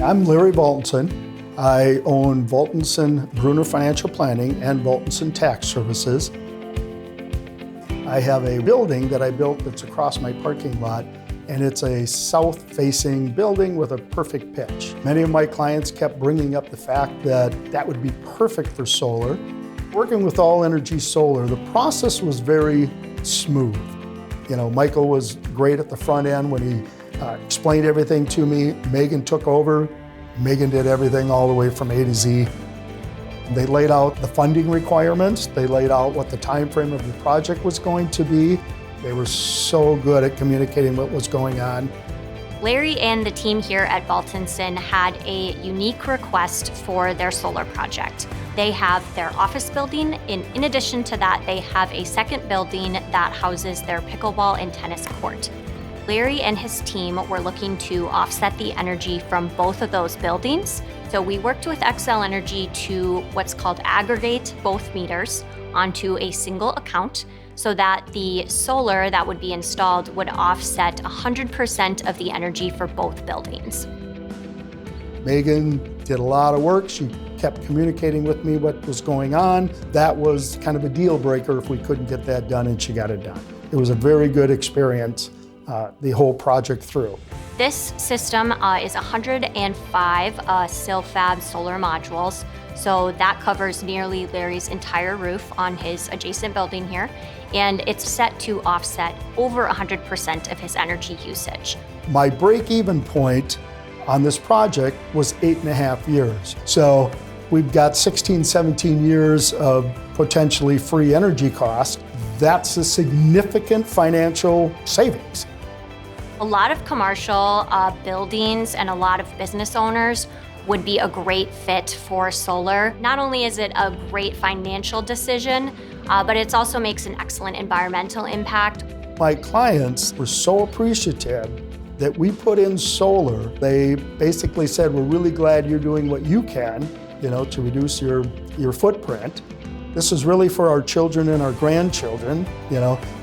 I'm Larry Valtinson. I own Valtinson Bruner Financial Planning and Valtinson Tax Services. I have a building that I built that's across my parking lot, and it's a south-facing building with a perfect pitch. Many of my clients kept bringing up the fact that that would be perfect for solar. Working with All Energy Solar, the process was very smooth. Michael was great at the front end when he explained everything to me. Megan took over. Megan did everything all the way from A to Z. They laid out the funding requirements. They laid out what the time frame of the project was going to be. They were so good at communicating what was going on. Larry and the team here at Valtinson had a unique request for their solar project. They have their office building, and in addition to that, they have a second building that houses their pickleball and tennis court. Larry and his team were looking to offset the energy from both of those buildings. So we worked with Xcel Energy to what's called aggregate both meters onto a single account so that the solar that would be installed would offset 100% of the energy for both buildings. Megan did a lot of work. She kept communicating with me what was going on. That was kind of a deal breaker if we couldn't get that done, and she got it done. It was a very good experience the whole project through. This system is 105 SIL-FAB solar modules. So that covers nearly Larry's entire roof on his adjacent building here. And it's set to offset over 100% of his energy usage. My break-even point on this project was 8.5 years. So we've got 16, 17 years of potentially free energy cost. That's a significant financial savings. A lot of commercial buildings and a lot of business owners would be a great fit for solar. Not only is it a great financial decision, but it also makes an excellent environmental impact. My clients were so appreciative that we put in solar. They basically said, we're really glad you're doing what you can, to reduce your footprint. This is really for our children and our grandchildren.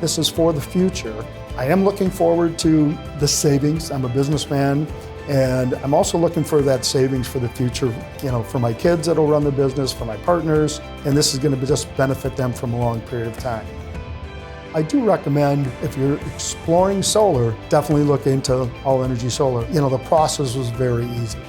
This is for the future. I am looking forward to the savings. I'm a businessman, and I'm also looking for that savings for the future, for my kids that'll run the business, for my partners, and this is going to just benefit them from a long period of time. I do recommend, if you're exploring solar, definitely look into All Energy Solar. The process was very easy.